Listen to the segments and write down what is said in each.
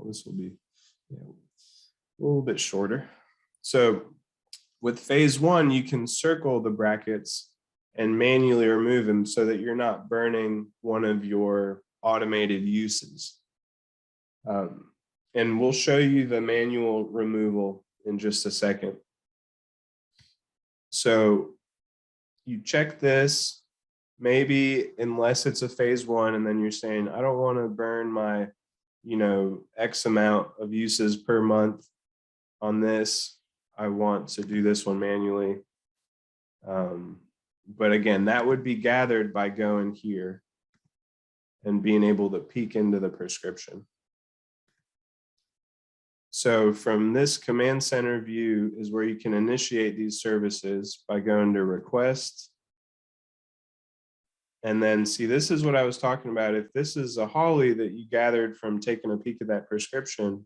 this will be a little bit shorter. So with phase one, you can circle the brackets and manually remove them so that you're not burning one of your automated uses. And we'll show you the manual removal in just a second. So you check this, maybe unless it's a phase one, and then you're saying, I don't want to burn my, X amount of uses per month on this. I want to do this one manually. But again, that would be gathered by going here and being able to peek into the prescription. So from this command center view is where you can initiate these services by going to request. And then see, this is what I was talking about. If this is a Holly that you gathered from taking a peek at that prescription,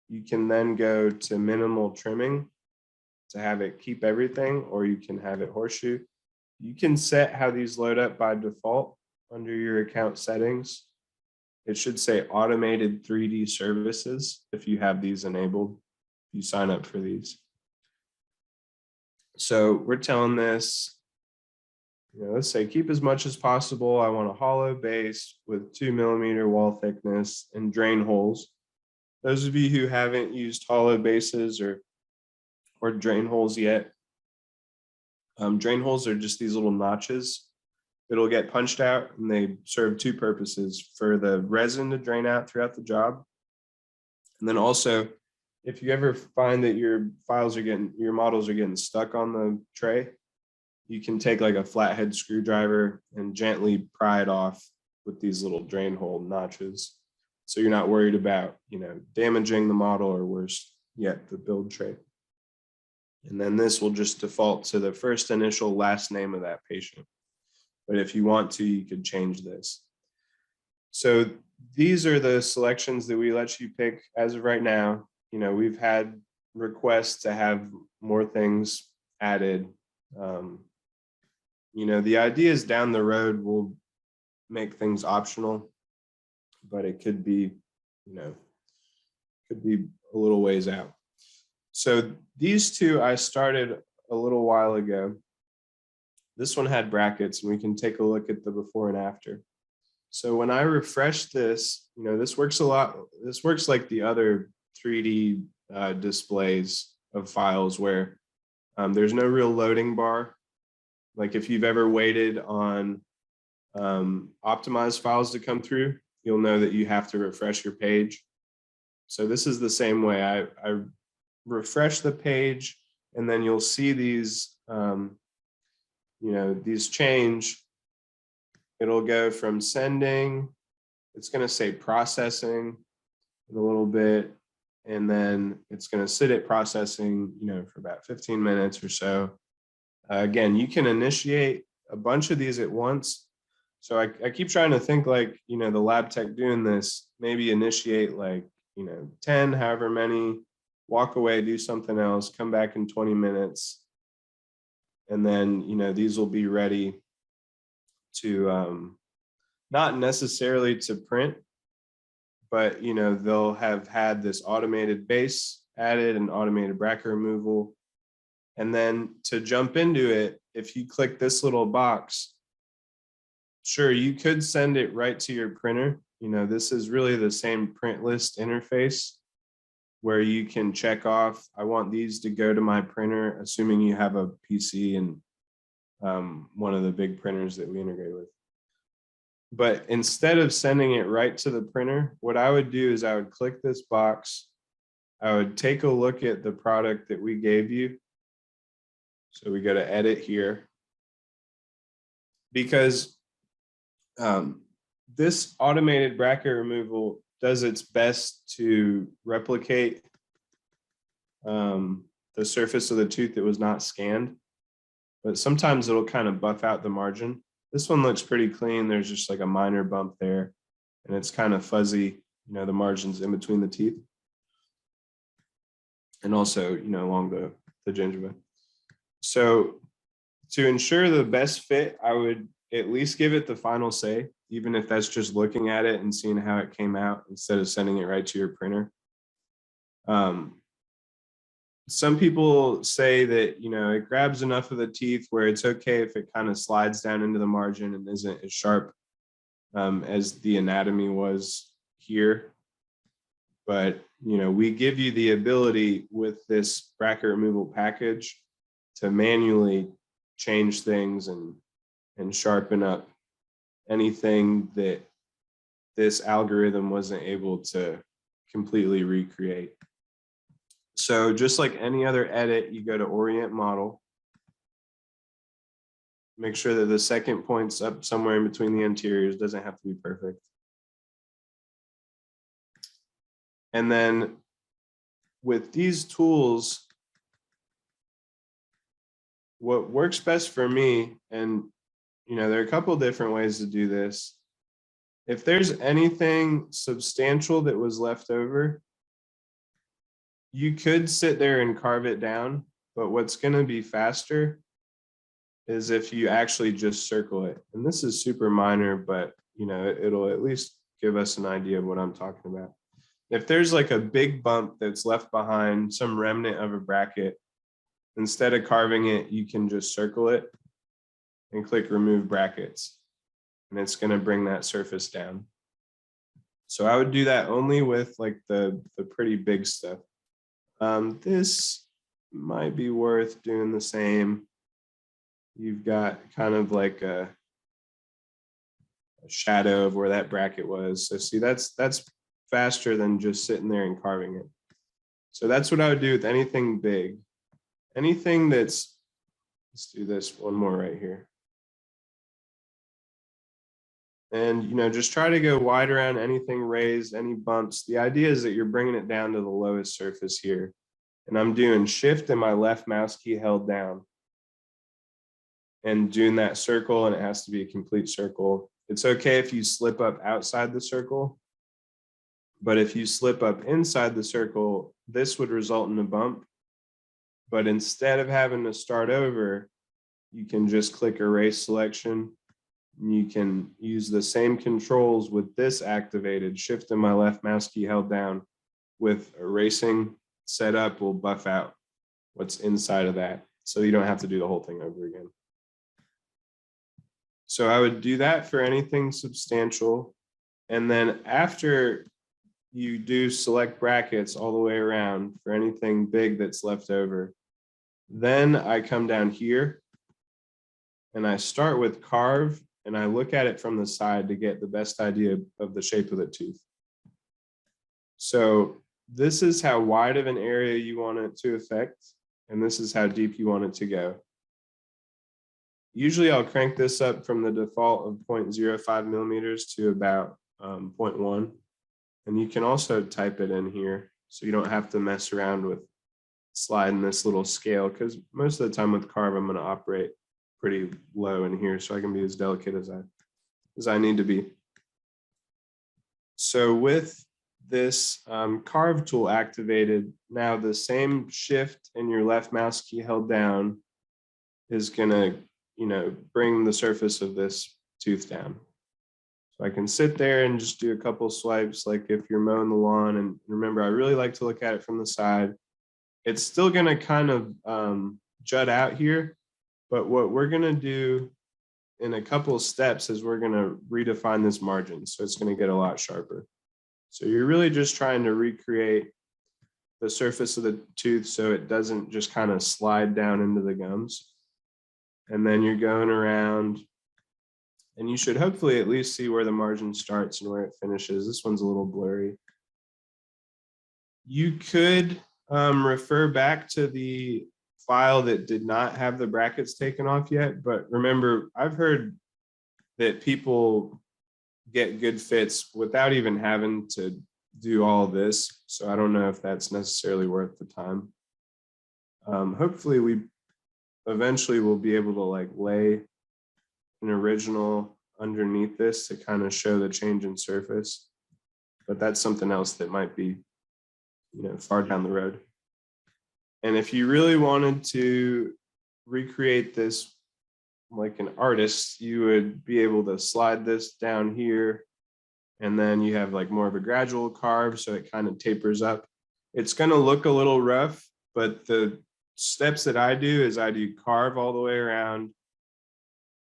you can then go to minimal trimming to have it keep everything, or you can have it horseshoe. You can set how these load up by default under your account settings. It should say automated 3D services if you have these enabled, if you sign up for these. So we're telling this, let's say keep as much as possible. I want a hollow base with 2 millimeter wall thickness and drain holes. Those of you who haven't used hollow bases or drain holes yet, drain holes are just these little notches that'll get punched out, and they serve two purposes: for the resin to drain out throughout the job. And then also, if you ever find that your models are getting stuck on the tray, you can take like a flathead screwdriver and gently pry it off with these little drain hole notches. So you're not worried about, damaging the model, or worse yet, the build tray. And then this will just default to the first initial last name of that patient. But if you want to, you could change this. So these are the selections that we let you pick as of right now. We've had requests to have more things added. The idea is down the road, we'll make things optional, but it could be, could be a little ways out. So these two I started a little while ago. This one had brackets, and we can take a look at the before and after. So when I refresh this, this works a lot. This works like the other 3D displays of files where there's no real loading bar. Like if you've ever waited on optimized files to come through, you'll know that you have to refresh your page. So this is the same way. I refresh the page, and then you'll see these these change. It'll go from sending, it's going to say processing in a little bit, and then it's going to sit at processing, for about 15 minutes or so. Again, you can initiate a bunch of these at once. So I keep trying to think like, the lab tech doing this, maybe initiate like, 10, however many, walk away, do something else, come back in 20 minutes. And then, these will be ready to, not necessarily to print, but, they'll have had this automated base added and automated bracket removal. And then to jump into it, if you click this little box, sure, you could send it right to your printer. This is really the same print list interface where you can check off, I want these to go to my printer, assuming you have a PC and one of the big printers that we integrate with. But instead of sending it right to the printer, what I would do is I would click this box. I would take a look at the product that we gave you. So we go to edit here. Because this automated bracket removal does its best to replicate the surface of the tooth that was not scanned, but sometimes it'll kind of buff out the margin. This one looks pretty clean. There's just like a minor bump there, and it's kind of fuzzy, the margins in between the teeth. And also, along the gingiva. So to ensure the best fit, I would at least give it the final say, even if that's just looking at it and seeing how it came out instead of sending it right to your printer. Some people say that, it grabs enough of the teeth where it's okay if it kind of slides down into the margin and isn't as sharp as the anatomy was here. But, we give you the ability with this bracket removal package to manually change things and sharpen up anything that this algorithm wasn't able to completely recreate. So just like any other edit, you go to Orient Model. Make sure that the second point's up somewhere in between the anteriors, doesn't have to be perfect. And then with these tools, what works best for me, and there are a couple different ways to do this. If there's anything substantial that was left over, you could sit there and carve it down, but what's going to be faster is if you actually just circle it. And this is super minor, but it'll at least give us an idea of what I'm talking about. If there's like a big bump that's left behind, some remnant of a bracket, instead of carving it, you can just circle it and click remove brackets, and it's going to bring that surface down. So I would do that only with like the pretty big stuff. This might be worth doing the same. You've got kind of like a shadow of where that bracket was. So see, that's faster than just sitting there and carving it. So that's what I would do with anything big. Anything that's, let's do this one more right here. And, just try to go wide around anything raised, any bumps. The idea is that you're bringing it down to the lowest surface here. And I'm doing shift and my left mouse key held down. And doing that circle, and it has to be a complete circle. It's okay if you slip up outside the circle. But if you slip up inside the circle, this would result in a bump. But instead of having to start over, you can just click erase selection. You can use the same controls with this activated, shift and my left mouse key held down. With erasing set up, will buff out what's inside of that. So you don't have to do the whole thing over again. So I would do that for anything substantial. And then after you do select brackets all the way around for anything big that's left over, then I come down here and I start with carve, and I look at it from the side to get the best idea of the shape of the tooth. So this is how wide of an area you want it to affect, and this is how deep you want it to go. Usually I'll crank this up from the default of 0.05 millimeters to about 0.1. And you can also type it in here, so you don't have to mess around with sliding this little scale, because most of the time with carve, I'm going to operate pretty low in here so I can be as delicate as I need to be. So with this carve tool activated, now the same shift and your left mouse key held down is going to, bring the surface of this tooth down. So I can sit there and just do a couple swipes, like if you're mowing the lawn. And remember, I really like to look at it from the side. It's still going to kind of jut out here, but what we're going to do in a couple of steps is we're going to redefine this margin. So it's going to get a lot sharper. So you're really just trying to recreate the surface of the tooth so it doesn't just kind of slide down into the gums. And then you're going around, and you should hopefully at least see where the margin starts and where it finishes. This one's a little blurry. You could refer back to the file that did not have the brackets taken off yet, but remember, I've heard that people get good fits without even having to do all this. So I don't know if that's necessarily worth the time. Hopefully we eventually will be able to like lay an original underneath this to kind of show the change in surface, but that's something else that might be, far down the road. And if you really wanted to recreate this like an artist, you would be able to slide this down here, and then you have like more of a gradual carve, so it kind of tapers up. It's going to look a little rough, but the steps that I do is I do carve all the way around,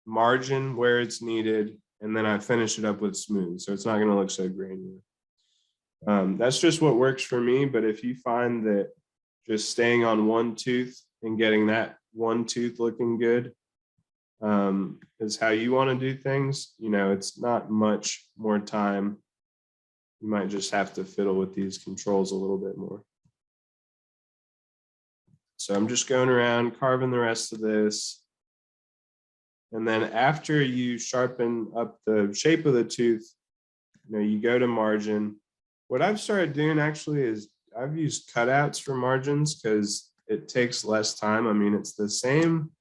margin where it's needed, and then I finish it up with smooth, so it's not going to look so granular. That's just what works for me, but if you find that just staying on one tooth and getting that one tooth looking good is how you want to do things, you know, it's not much more time. You might just have to fiddle with these controls a little bit more. So I'm just going around carving the rest of this. And then after you sharpen up the shape of the tooth, you know, you go to margin. What I've started doing actually is I've used cutouts for margins because it takes less time. I mean, it's the same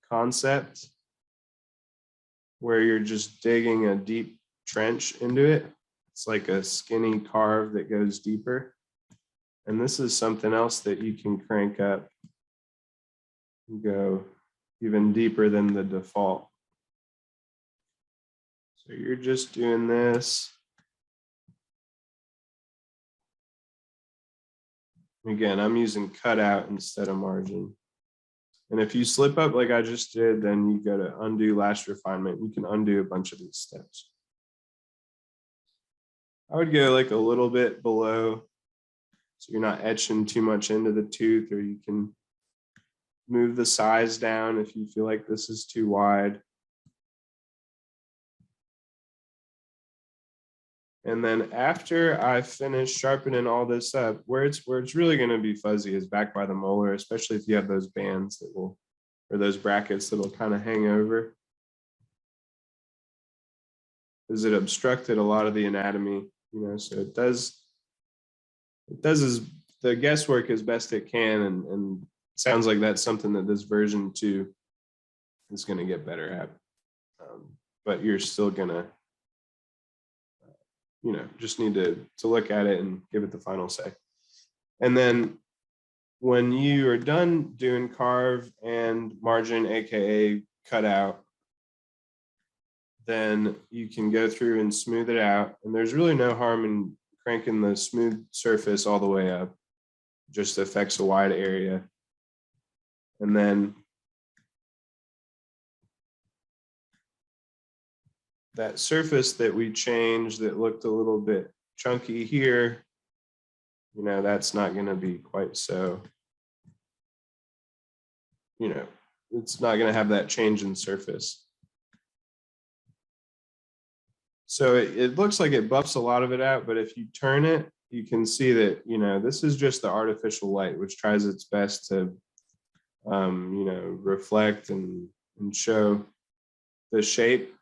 concept where you're just digging a deep trench into it. It's like a skinny carve that goes deeper. And this is something else that you can crank up and go even deeper than the default. So you're just doing this. Again, I'm using cutout instead of margin. And if you slip up like I just did, then you go to undo last refinement. You can undo a bunch of these steps. I would go like a little bit below, so you're not etching too much into the tooth, or you can move the size down if you feel like this is too wide. And then after I finish sharpening all this up, where it's really going to be fuzzy is back by the molar, especially if you have those bands that will, or those brackets that'll kind of hang over, because it obstructed a lot of the anatomy, you know. So it does as the guesswork as best it can, and sounds like that's something that this version 2 is going to get better at. But you're still gonna, you know, just need to look at it and give it the final say. And then when you are done doing carve and margin, AKA cutout, then you can go through and smooth it out. And there's really no harm in cranking the smooth surface all the way up. Just affects a wide area. And then that surface that we changed that looked a little bit chunky here, you know, that's not going to be quite so, you know, it's not going to have that change in surface. So it looks like it buffs a lot of it out, but if you turn it, you can see that, you know, this is just the artificial light, which tries its best to, you know, reflect and show the shape.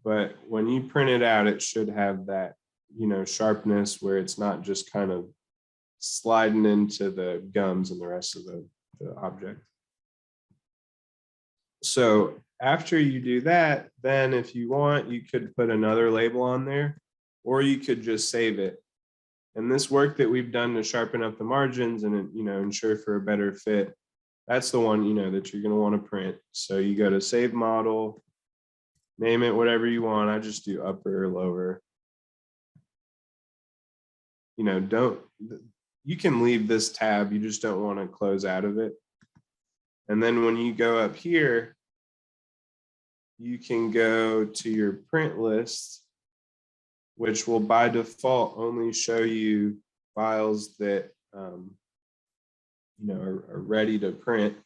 But when you print it out, it should have that, you know, sharpness where it's not just kind of sliding into the gums and the rest of the object. So after you do that, then if you want, you could put another label on there, or you could just save it. And this work that we've done to sharpen up the margins and, you know, ensure for a better fit, that's the one, you know, that you're going to want to print. So you go to save model, name it whatever you want. I just do upper or lower. You know, you can leave this tab. You just don't want to close out of it. And then when you go up here, you can go to your print list, which will by default only show you files that you know, are ready to print.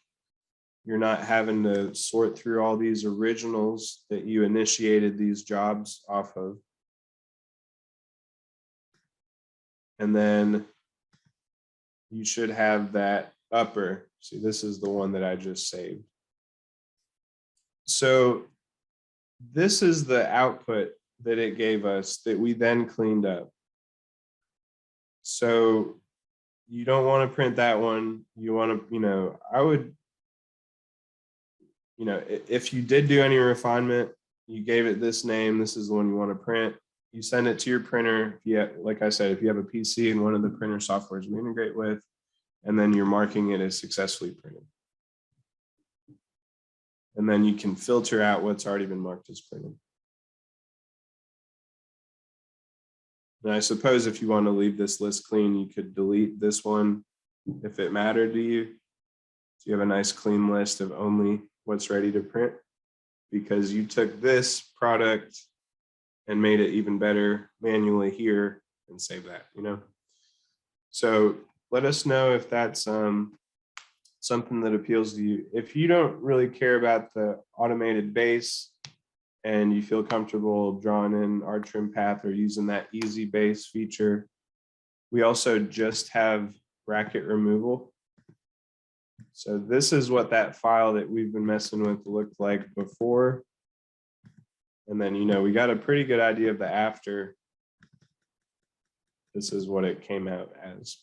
You're not having to sort through all these originals that you initiated these jobs off of. And then you should have that upper. See, this is the one that I just saved. So this is the output that it gave us that we then cleaned up. So you don't want to print that one. You want to, you know, I would, you know, if you did do any refinement, you gave it this name, this is the one you want to print. You send it to your printer. If you have, like I said, if you have a PC and one of the printer softwares we integrate with, and then you're marking it as successfully printed. and then you can filter out what's already been marked as printed. And I suppose if you want to leave this list clean, you could delete this one if it mattered to you. So you have a nice clean list of only what's ready to print, because you took this product and made it even better manually here and save that, you know? So let us know if that's something that appeals to you. If you don't really care about the automated base and you feel comfortable drawing in our trim path or using that easy base feature, we also just have bracket removal. So this is what that file that we've been messing with looked like before. And then, you know, we got a pretty good idea of the after. This is what it came out as.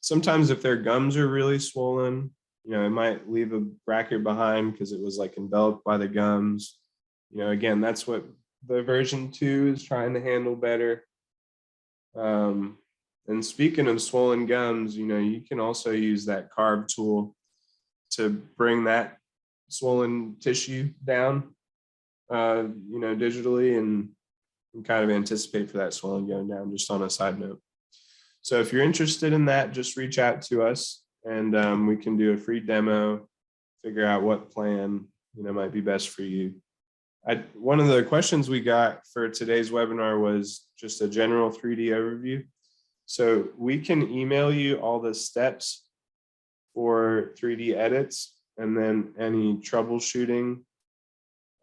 Sometimes if their gums are really swollen, you know, it might leave a bracket behind because it was like enveloped by the gums. You know, again, that's what the version 2 is trying to handle better. And speaking of swollen gums, you know, you can also use that carve tool to bring that swollen tissue down, you know, digitally, and kind of anticipate for that swelling going down, just on a side note. So if you're interested in that, just reach out to us, and we can do a free demo, figure out what plan, you know, might be best for you. One of the questions we got for today's webinar was just a general 3D overview. So we can email you all the steps for 3D edits, and then any troubleshooting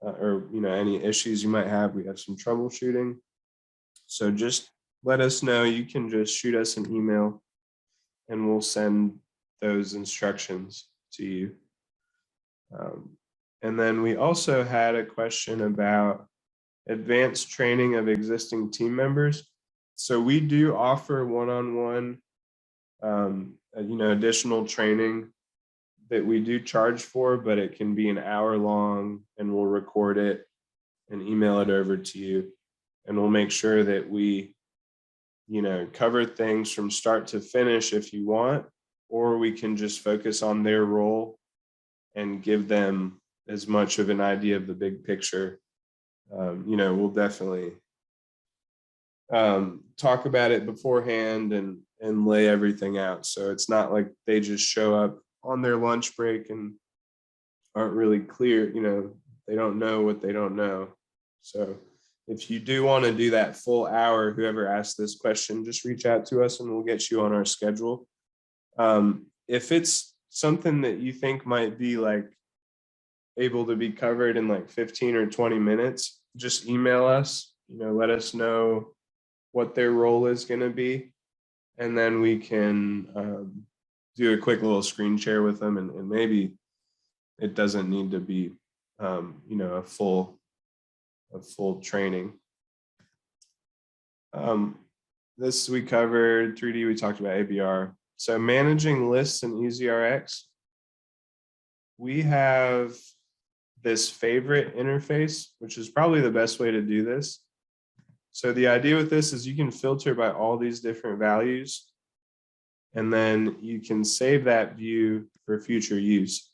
or, you know, any issues you might have. We have some troubleshooting. So just let us know. You can just shoot us an email and we'll send those instructions to you. And then we also had a question about advanced training of existing team members. So we do offer one-on-one, you know, additional training that we do charge for, but it can be an hour long, and we'll record it and email it over to you. And we'll make sure that we, you know, cover things from start to finish if you want, or we can just focus on their role and give them as much of an idea of the big picture. You know, we'll definitely talk about it beforehand and lay everything out. So it's not like they just show up on their lunch break and aren't really clear, you know, they don't know what they don't know. So if you do want to do that full hour, whoever asked this question, just reach out to us and we'll get you on our schedule. If it's something that you think might be like able to be covered in like 15 or 20 minutes, just email us, you know, let us know what their role is going to be. And then we can do a quick little screen share with them, and maybe it doesn't need to be, you know, a full training. This we covered 3D, we talked about ABR. So managing lists in EasyRx, we have this favorite interface, which is probably the best way to do this. So the idea with this is you can filter by all these different values, and then you can save that view for future use.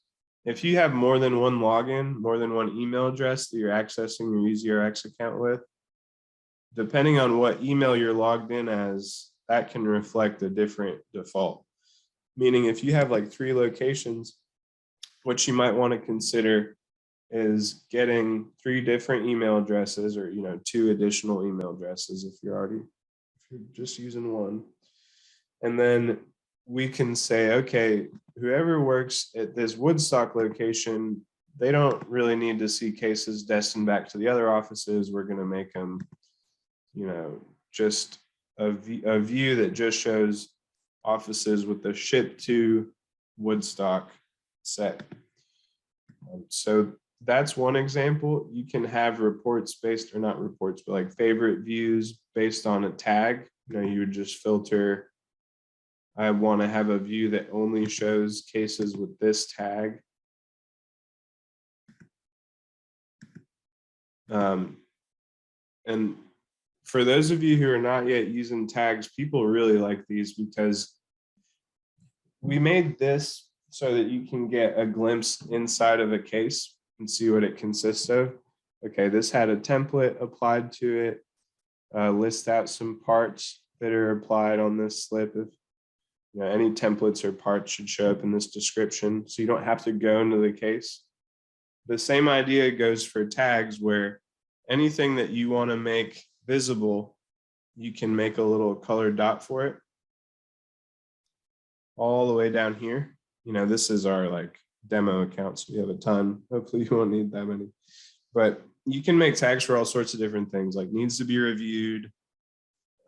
If you have more than one login, more than one email address that you're accessing your EasyRx account with, depending on what email you're logged in as, that can reflect a different default. Meaning if you have like 3 locations, what you might want to consider is getting 3 different email addresses, or, you know, 2 additional email addresses if you're just using one. And then we can say, okay, whoever works at this Woodstock location, they don't really need to see cases destined back to the other offices. We're going to make them, you know, just a view that just shows offices with the ship to Woodstock set. So that's one example. You can have reports based, or not reports, but like favorite views based on a tag. You know, you would just filter, I want to have a view that only shows cases with this tag. And for those of you who are not yet using tags, people really like these because we made this so that you can get a glimpse inside of a case and see what it consists of. Okay, this had a template applied to it. List out some parts that are applied on this slip. If any templates or parts should show up in this description, so you don't have to go into the case. The same idea goes for tags, where anything that you want to make visible, you can make a little colored dot for it all the way down here. This is our like demo account, so we have a ton. Hopefully you won't need that many, but you can make tags for all sorts of different things, like needs to be reviewed.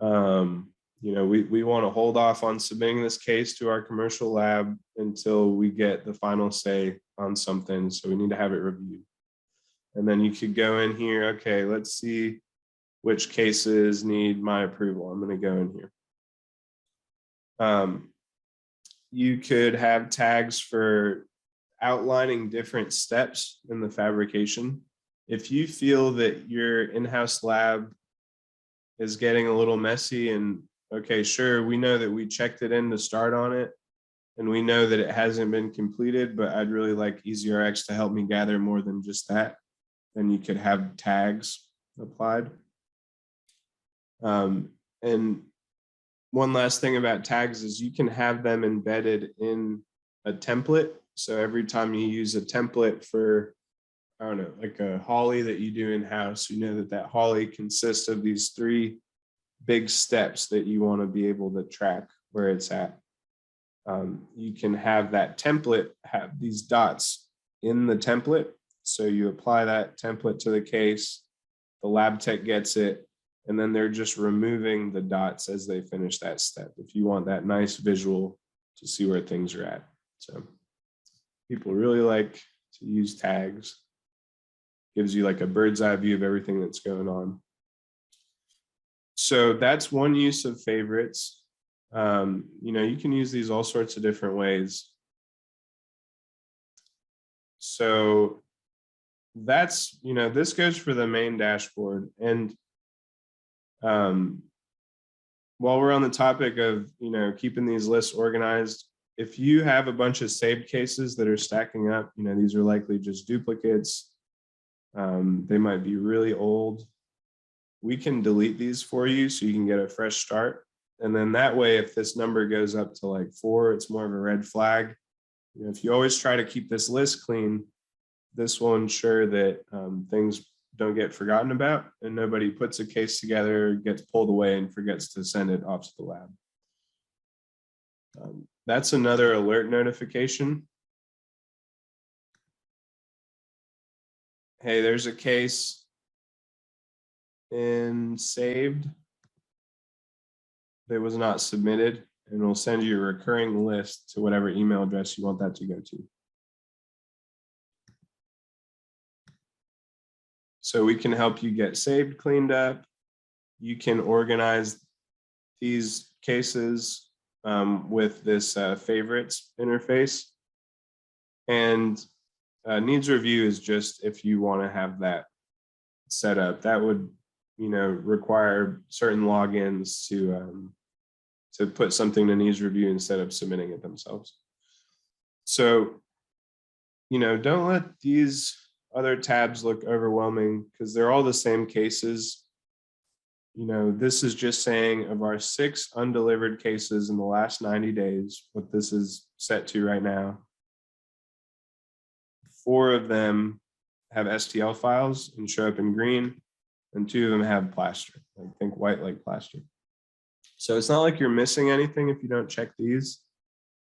We want to hold off on submitting this case to our commercial lab until we get the final say on something. So we need to have it reviewed. And then you could go in here. Okay, let's see which cases need my approval. I'm going to go in here. You could have tags for outlining different steps in the fabrication. If you feel that your in-house lab is getting a little messy, and okay, sure, we know that we checked it in to start on it, and we know that it hasn't been completed, but I'd really like EasyRx to help me gather more than just that, then you could have tags applied. And one last thing about tags is you can have them embedded in a template. So every time you use a template for, I don't know, like a holly that you do in-house, you know that holly consists of these 3 big steps that you want to be able to track where it's at. You can have that template have these dots in the template. So you apply that template to the case, the lab tech gets it, and then they're just removing the dots as they finish that step, if you want that nice visual to see where things are at. So people really like to use tags. Gives you like a bird's eye view of everything that's going on. So that's one use of favorites. You can use these all sorts of different ways. So that's, this goes for the main dashboard. And while we're on the topic of, keeping these lists organized, if you have a bunch of saved cases that are stacking up, these are likely just duplicates. They might be really old. We can delete these for you so you can get a fresh start. And then that way, if this number goes up to like 4, it's more of a red flag. If you always try to keep this list clean, this will ensure that things don't get forgotten about and nobody puts a case together, gets pulled away and forgets to send it off to the lab. That's another alert notification. Hey, there's a case in saved that was not submitted, and we'll send you a recurring list to whatever email address you want that to go to. So we can help you get saved cleaned up. You can organize these cases with this favorites interface. And needs review is just if you want to have that set up. That would, require certain logins to put something to needs review instead of submitting it themselves. So, don't let these other tabs look overwhelming because they're all the same cases. This is just saying of our 6 undelivered cases in the last 90 days, what this is set to right now, 4 of them have STL files and show up in green, and 2 of them have plaster, I think white like plaster. So it's not like you're missing anything if you don't check these.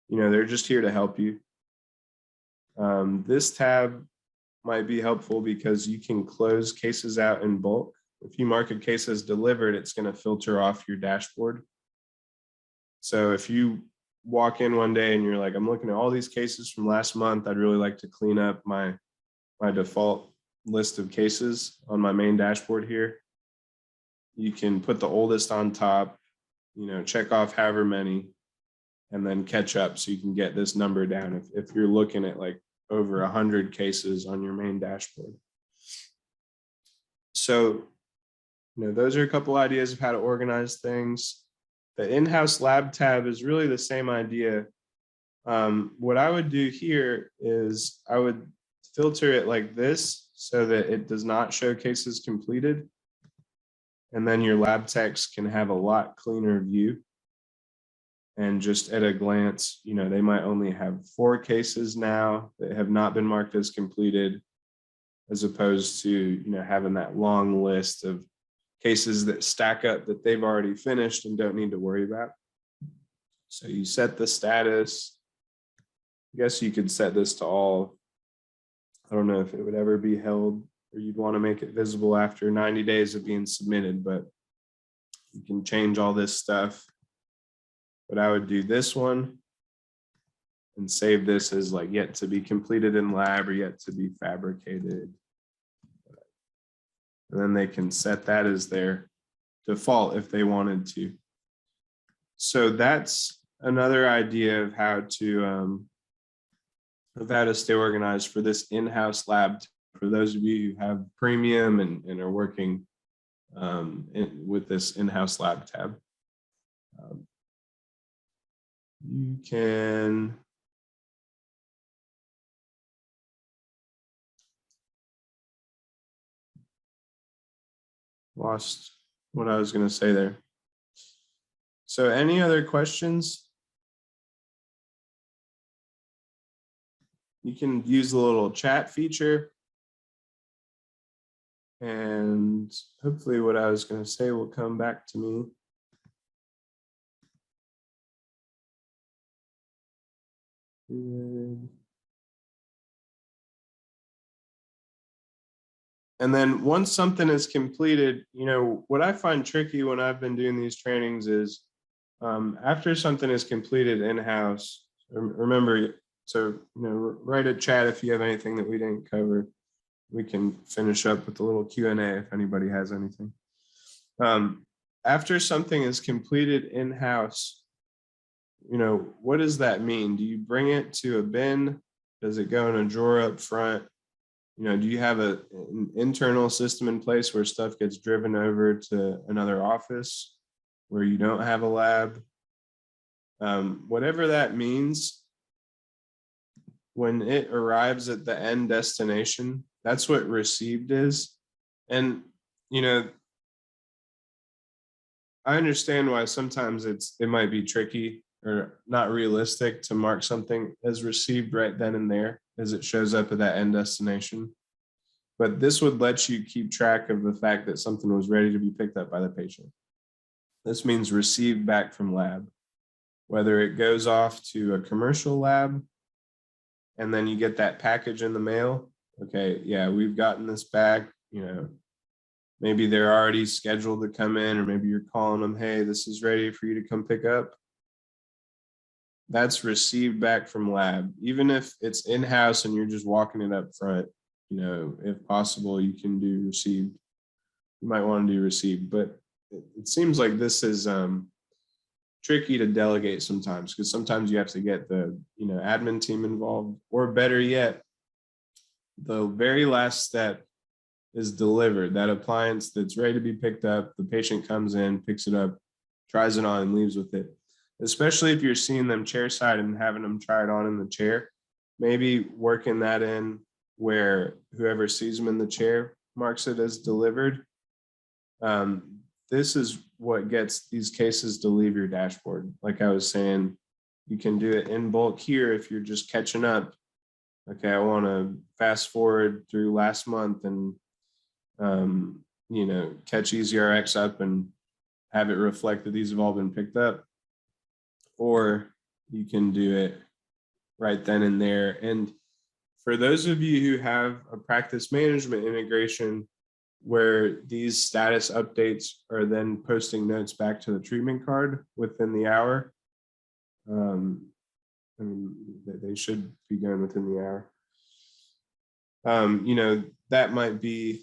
They're just here to help you. This tab might be helpful because you can close cases out in bulk. If you mark a case as delivered, it's going to filter off your dashboard. So if you walk in one day and you're like, I'm looking at all these cases from last month, I'd really like to clean up my default list of cases on my main dashboard here. You can put the oldest on top, check off however many, and then catch up so you can get this number down if you're looking at like over 100 cases on your main dashboard. So, those are a couple ideas of how to organize things. The in-house lab tab is really the same idea. What I would do here is I would filter it like this so that it does not show cases completed. And then your lab techs can have a lot cleaner view. And just at a glance, you know, they might only have 4 cases now that have not been marked as completed, as opposed to, you know, having that long list of cases that stack up that they've already finished and don't need to worry about. So you set the status. I guess you could set this to all. I don't know if it would ever be held, or you'd want to make it visible after 90 days of being submitted, but you can change all this stuff. But I would do this one and save this as like yet to be completed in lab or yet to be fabricated. And then they can set that as their default if they wanted to. So that's another idea of how to stay organized for this in-house lab. For those of you who have premium and are working with this in-house lab tab. You can lost what I was going to say there. So any other questions? You can use the little chat feature. And hopefully what I was going to say will come back to me. And then once something is completed, you know, what I find tricky when I've been doing these trainings is after something is completed in-house, remember, so, you know, write a chat if you have anything that we didn't cover. We can finish up with a little Q&A if anybody has anything. After something is completed in-house, you know, what does that mean? Do you bring it to a bin? Does it go in a drawer up front? You know, do you have an internal system in place where stuff gets driven over to another office where you don't have a lab? Whatever that means, when it arrives at the end destination, that's what received is. And, you know, I understand why sometimes it might be tricky or not realistic to mark something as received right then and there as it shows up at that end destination. But this would let you keep track of the fact that something was ready to be picked up by the patient. This means received back from lab, whether it goes off to a commercial lab and then you get that package in the mail. Okay, yeah, we've gotten this back, you know, maybe they're already scheduled to come in, or maybe you're calling them, hey, this is ready for you to come pick up. That's received back from lab. Even if it's in-house and you're just walking it up front, you know, if possible, you can do received. You might want to do received, but it seems like this is tricky to delegate sometimes, because sometimes you have to get the, you know, admin team involved, or better yet, the very last step is delivered. That appliance that's ready to be picked up, the patient comes in, picks it up, tries it on, and leaves with it. Especially if you're seeing them chairside and having them try it on in the chair, maybe working that in where whoever sees them in the chair marks it as delivered. This is what gets these cases to leave your dashboard. Like I was saying, you can do it in bulk here if you're just catching up. Okay, I want to fast forward through last month and you know, catch EasyRx up and have it reflect that these have all been picked up. Or you can do it right then and there. And for those of you who have a practice management integration where these status updates are then posting notes back to the treatment card within the hour, I mean, they should be going within the hour. You know, that might be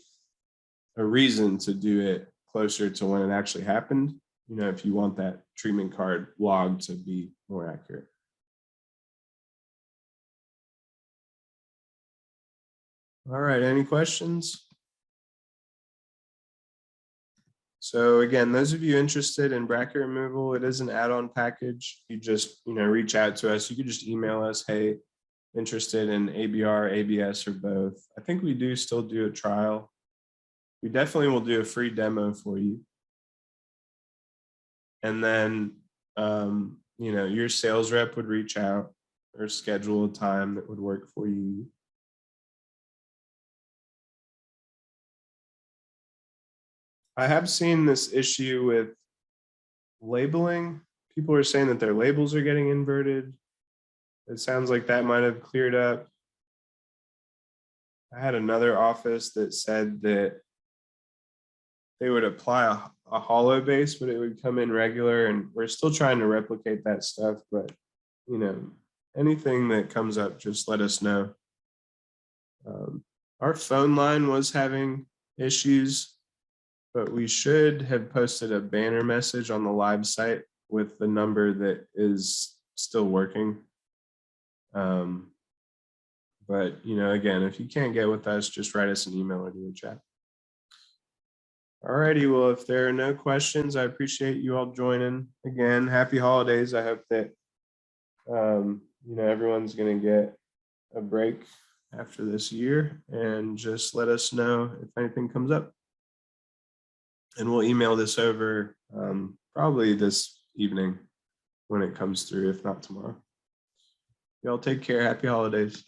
a reason to do it closer to when it actually happened, you know, if you want that treatment card log to be more accurate. All right, any questions? So again, those of you interested in bracket removal, it is an add-on package. You just, reach out to us. You could just email us, hey, interested in ABR, ABS, or both. I think we do still do a trial. We definitely will do a free demo for you. And then, your sales rep would reach out or schedule a time that would work for you. I have seen this issue with labeling. People are saying that their labels are getting inverted. It sounds like that might have cleared up. I had another office that said that they would apply a hollow base, but it would come in regular, and we're still trying to replicate that stuff. But, anything that comes up, just let us know. Our phone line was having issues, but we should have posted a banner message on the live site with the number that is still working. But, again, if you can't get with us, just write us an email or do a chat. All righty. Well, if there are no questions, I appreciate you all joining. Again, happy holidays. I hope that, everyone's going to get a break after this year, and just let us know if anything comes up. And we'll email this over probably this evening when it comes through, if not tomorrow. Y'all take care. Happy holidays.